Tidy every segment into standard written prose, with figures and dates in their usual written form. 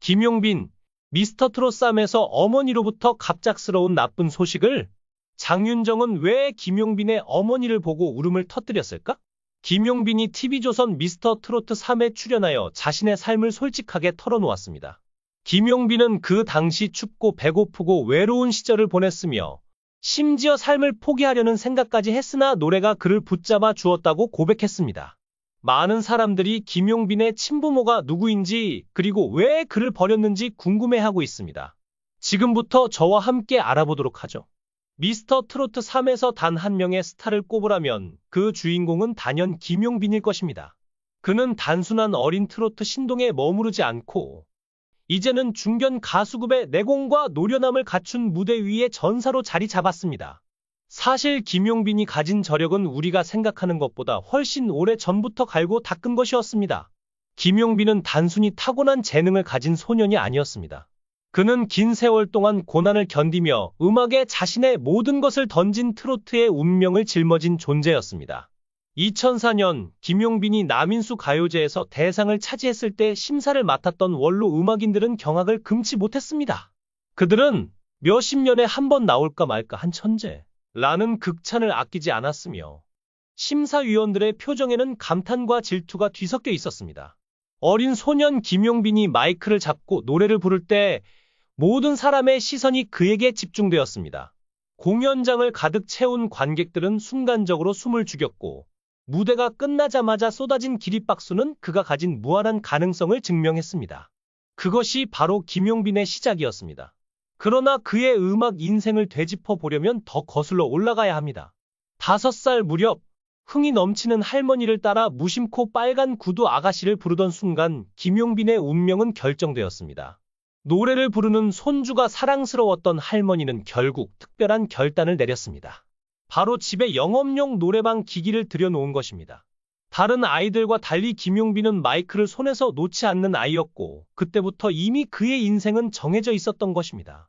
김용빈, 미스터트롯 쌈에서 어머니로부터 갑작스러운 나쁜 소식을? 장윤정은 왜 김용빈의 어머니를 보고 울음을 터뜨렸을까? 김용빈이 TV조선 미스터트로트 3에 출연하여 자신의 삶을 솔직하게 털어놓았습니다. 김용빈은 그 당시 춥고 배고프고 외로운 시절을 보냈으며 심지어 삶을 포기하려는 생각까지 했으나 노래가 그를 붙잡아 주었다고 고백했습니다. 많은 사람들이 김용빈의 친부모가 누구인지 그리고 왜 그를 버렸는지 궁금해하고 있습니다. 지금부터 저와 함께 알아보도록 하죠. 미스터트로트 3에서 단 한 명의 스타를 꼽으라면 그 주인공은 단연 김용빈일 것입니다. 그는 단순한 어린 트로트 신동에 머무르지 않고 이제는 중견 가수급의 내공과 노련함을 갖춘 무대 위의 전사로 자리 잡았습니다. 사실 김용빈이 가진 저력은 우리가 생각하는 것보다 훨씬 오래 전부터 갈고 닦은 것이었습니다. 김용빈은 단순히 타고난 재능을 가진 소년이 아니었습니다. 그는 긴 세월 동안 고난을 견디며 음악에 자신의 모든 것을 던진 트로트의 운명을 짊어진 존재였습니다. 2004년 김용빈이 남인수 가요제에서 대상을 차지했을 때 심사를 맡았던 원로 음악인들은 경악을 금치 못했습니다. 그들은 몇십 년에 한 번 나올까 말까 한 천재라는 극찬을 아끼지 않았으며 심사위원들의 표정에는 감탄과 질투가 뒤섞여 있었습니다. 어린 소년 김용빈이 마이크를 잡고 노래를 부를 때 모든 사람의 시선이 그에게 집중되었습니다. 공연장을 가득 채운 관객들은 순간적으로 숨을 죽였고 무대가 끝나자마자 쏟아진 기립박수는 그가 가진 무한한 가능성을 증명했습니다. 그것이 바로 김용빈의 시작이었습니다. 그러나 그의 음악 인생을 되짚어 보려면 더 거슬러 올라가야 합니다. 5살 무렵 흥이 넘치는 할머니를 따라 무심코 빨간 구두 아가씨를 부르던 순간 김용빈의 운명은 결정되었습니다. 노래를 부르는 손주가 사랑스러웠던 할머니는 결국 특별한 결단을 내렸습니다. 바로 집에 영업용 노래방 기기를 들여놓은 것입니다. 다른 아이들과 달리 김용빈은 마이크를 손에서 놓지 않는 아이였고 그때부터 이미 그의 인생은 정해져 있었던 것입니다.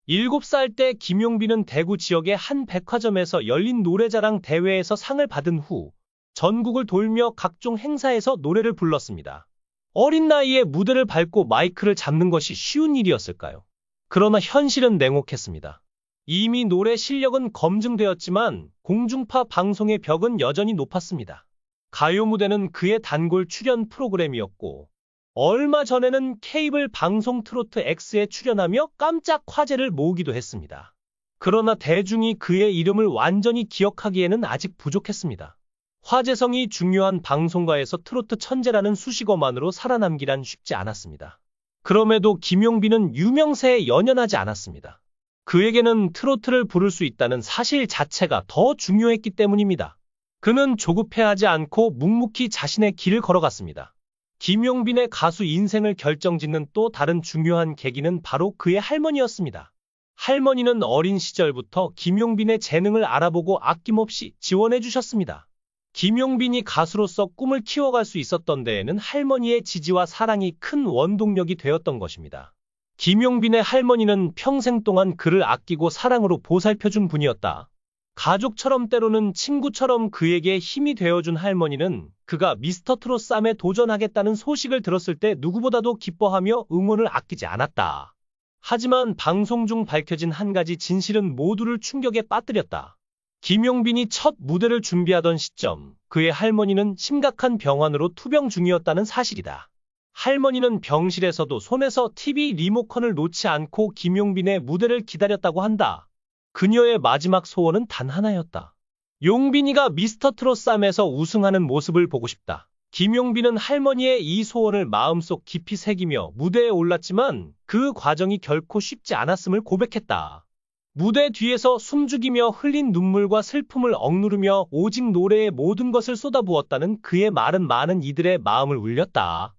7살 때 김용빈은 대구 지역의 한 백화점에서 열린 노래자랑 대회에서 상을 받은 후 전국을 돌며 각종 행사에서 노래를 불렀습니다. 어린 나이에 무대를 밟고 마이크를 잡는 것이 쉬운 일이었을까요? 그러나 현실은 냉혹했습니다. 이미 노래 실력은 검증되었지만 공중파 방송의 벽은 여전히 높았습니다. 가요 무대는 그의 단골 출연 프로그램이었고 얼마 전에는 케이블 방송 트로트 X에 출연하며 깜짝 화제를 모으기도 했습니다. 그러나 대중이 그의 이름을 완전히 기억하기에는 아직 부족했습니다. 화제성이 중요한 방송가에서 트로트 천재라는 수식어만으로 살아남기란 쉽지 않았습니다. 그럼에도 김용빈은 유명세에 연연하지 않았습니다. 그에게는 트로트를 부를 수 있다는 사실 자체가 더 중요했기 때문입니다. 그는 조급해하지 않고 묵묵히 자신의 길을 걸어갔습니다. 김용빈의 가수 인생을 결정짓는 또 다른 중요한 계기는 바로 그의 할머니였습니다. 할머니는 어린 시절부터 김용빈의 재능을 알아보고 아낌없이 지원해 주셨습니다. 김용빈이 가수로서 꿈을 키워갈 수 있었던 데에는 할머니의 지지와 사랑이 큰 원동력이 되었던 것입니다. 김용빈의 할머니는 평생 동안 그를 아끼고 사랑으로 보살펴준 분이었다. 가족처럼 때로는 친구처럼 그에게 힘이 되어준 할머니는 그가 미스터트롯 쌈에 도전하겠다는 소식을 들었을 때 누구보다도 기뻐하며 응원을 아끼지 않았다. 하지만 방송 중 밝혀진 한 가지 진실은 모두를 충격에 빠뜨렸다. 김용빈이 첫 무대를 준비하던 시점, 그의 할머니는 심각한 병환으로 투병 중이었다는 사실이다. 할머니는 병실에서도 손에서 TV 리모컨을 놓지 않고 김용빈의 무대를 기다렸다고 한다. 그녀의 마지막 소원은 단 하나였다. 용빈이가 미스터트롯 쌈에서 우승하는 모습을 보고 싶다. 김용빈은 할머니의 이 소원을 마음속 깊이 새기며 무대에 올랐지만 그 과정이 결코 쉽지 않았음을 고백했다. 무대 뒤에서 숨죽이며 흘린 눈물과 슬픔을 억누르며 오직 노래에 모든 것을 쏟아부었다는 그의 말은 많은 이들의 마음을 울렸다.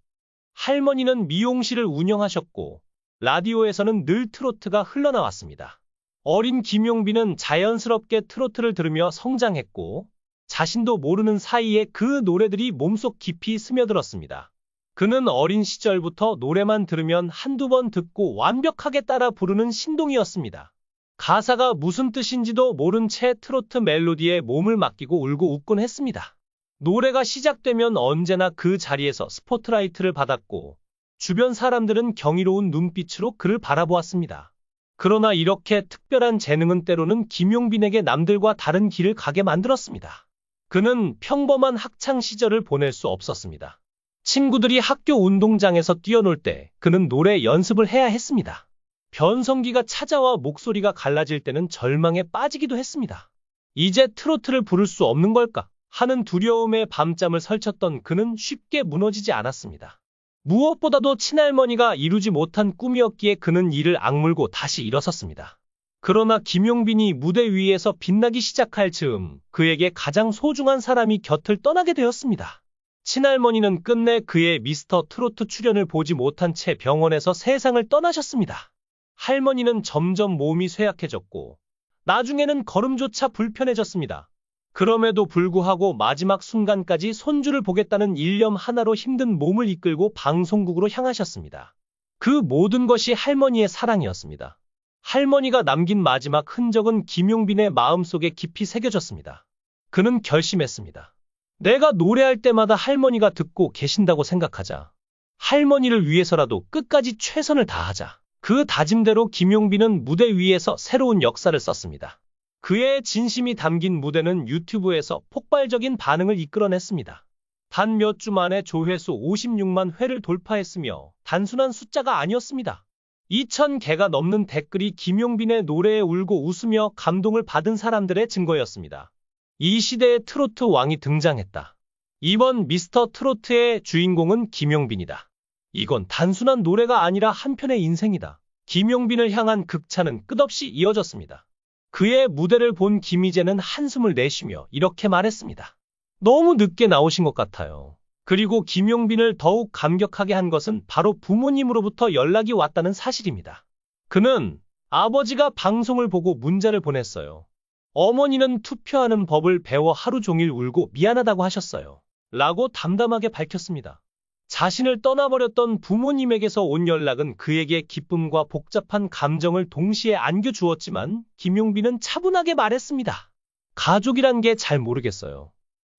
할머니는 미용실을 운영하셨고 라디오에서는 늘 트로트가 흘러나왔습니다. 어린 김용빈은 자연스럽게 트로트를 들으며 성장했고 자신도 모르는 사이에 그 노래들이 몸속 깊이 스며들었습니다. 그는 어린 시절부터 노래만 들으면 한두 번 듣고 완벽하게 따라 부르는 신동이었습니다. 가사가 무슨 뜻인지도 모른 채 트로트 멜로디에 몸을 맡기고 울고 웃곤 했습니다. 노래가 시작되면 언제나 그 자리에서 스포트라이트를 받았고 주변 사람들은 경이로운 눈빛으로 그를 바라보았습니다. 그러나 이렇게 특별한 재능은 때로는 김용빈에게 남들과 다른 길을 가게 만들었습니다. 그는 평범한 학창 시절을 보낼 수 없었습니다. 친구들이 학교 운동장에서 뛰어놀 때 그는 노래 연습을 해야 했습니다. 변성기가 찾아와 목소리가 갈라질 때는 절망에 빠지기도 했습니다. 이제 트로트를 부를 수 없는 걸까 하는 두려움에 밤잠을 설쳤던 그는 쉽게 무너지지 않았습니다. 무엇보다도 친할머니가 이루지 못한 꿈이었기에 그는 이를 악물고 다시 일어섰습니다. 그러나 김용빈이 무대 위에서 빛나기 시작할 즈음 그에게 가장 소중한 사람이 곁을 떠나게 되었습니다. 친할머니는 끝내 그의 미스터 트로트 출연을 보지 못한 채 병원에서 세상을 떠나셨습니다. 할머니는 점점 몸이 쇠약해졌고 나중에는 걸음조차 불편해졌습니다. 그럼에도 불구하고 마지막 순간까지 손주를 보겠다는 일념 하나로 힘든 몸을 이끌고 방송국으로 향하셨습니다. 그 모든 것이 할머니의 사랑이었습니다. 할머니가 남긴 마지막 흔적은 김용빈의 마음속에 깊이 새겨졌습니다. 그는 결심했습니다. 내가 노래할 때마다 할머니가 듣고 계신다고 생각하자. 할머니를 위해서라도 끝까지 최선을 다하자. 그 다짐대로 김용빈은 무대 위에서 새로운 역사를 썼습니다. 그의 진심이 담긴 무대는 유튜브에서 폭발적인 반응을 이끌어냈습니다. 단 몇 주 만에 조회수 56만 회를 돌파했으며 단순한 숫자가 아니었습니다. 2,000개가 넘는 댓글이 김용빈의 노래에 울고 웃으며 감동을 받은 사람들의 증거였습니다. 이 시대의 트로트 왕이 등장했다. 이번 미스터 트로트의 주인공은 김용빈이다. 이건 단순한 노래가 아니라 한편의 인생이다. 김용빈을 향한 극찬은 끝없이 이어졌습니다. 그의 무대를 본 김희재는 한숨을 내쉬며 이렇게 말했습니다. 너무 늦게 나오신 것 같아요. 그리고 김용빈을 더욱 감격하게 한 것은 바로 부모님으로부터 연락이 왔다는 사실입니다. 그는 아버지가 방송을 보고 문자를 보냈어요. 어머니는 투표하는 법을 배워 하루 종일 울고 미안하다고 하셨어요. 라고 담담하게 밝혔습니다. 자신을 떠나버렸던 부모님에게서 온 연락은 그에게 기쁨과 복잡한 감정을 동시에 안겨주었지만 김용빈은 차분하게 말했습니다. 가족이란 게 잘 모르겠어요.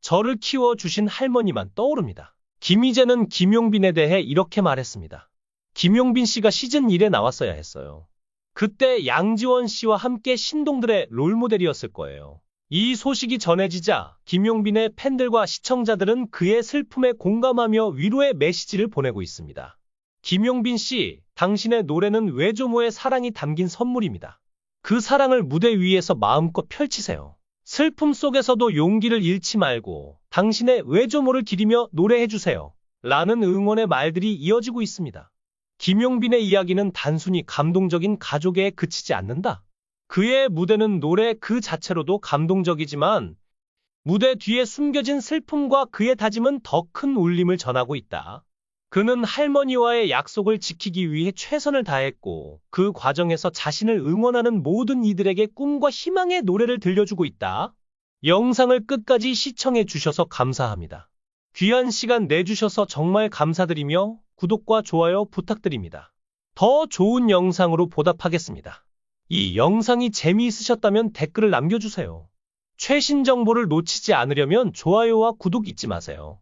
저를 키워주신 할머니만 떠오릅니다. 김희재는 김용빈에 대해 이렇게 말했습니다. 김용빈 씨가 시즌 1에 나왔어야 했어요. 그때 양지원 씨와 함께 신동들의 롤모델이었을 거예요. 이 소식이 전해지자 김용빈의 팬들과 시청자들은 그의 슬픔에 공감하며 위로의 메시지를 보내고 있습니다. 김용빈 씨, 당신의 노래는 외조모의 사랑이 담긴 선물입니다. 그 사랑을 무대 위에서 마음껏 펼치세요. 슬픔 속에서도 용기를 잃지 말고 당신의 외조모를 기리며 노래해주세요. 라는 응원의 말들이 이어지고 있습니다. 김용빈의 이야기는 단순히 감동적인 가족애에 그치지 않는다. 그의 무대는 노래 그 자체로도 감동적이지만 무대 뒤에 숨겨진 슬픔과 그의 다짐은 더 큰 울림을 전하고 있다. 그는 할머니와의 약속을 지키기 위해 최선을 다했고 그 과정에서 자신을 응원하는 모든 이들에게 꿈과 희망의 노래를 들려주고 있다. 영상을 끝까지 시청해 주셔서 감사합니다. 귀한 시간 내주셔서 정말 감사드리며 구독과 좋아요 부탁드립니다. 더 좋은 영상으로 보답하겠습니다. 이 영상이 재미있으셨다면 댓글을 남겨주세요. 최신 정보를 놓치지 않으려면 좋아요와 구독 잊지 마세요.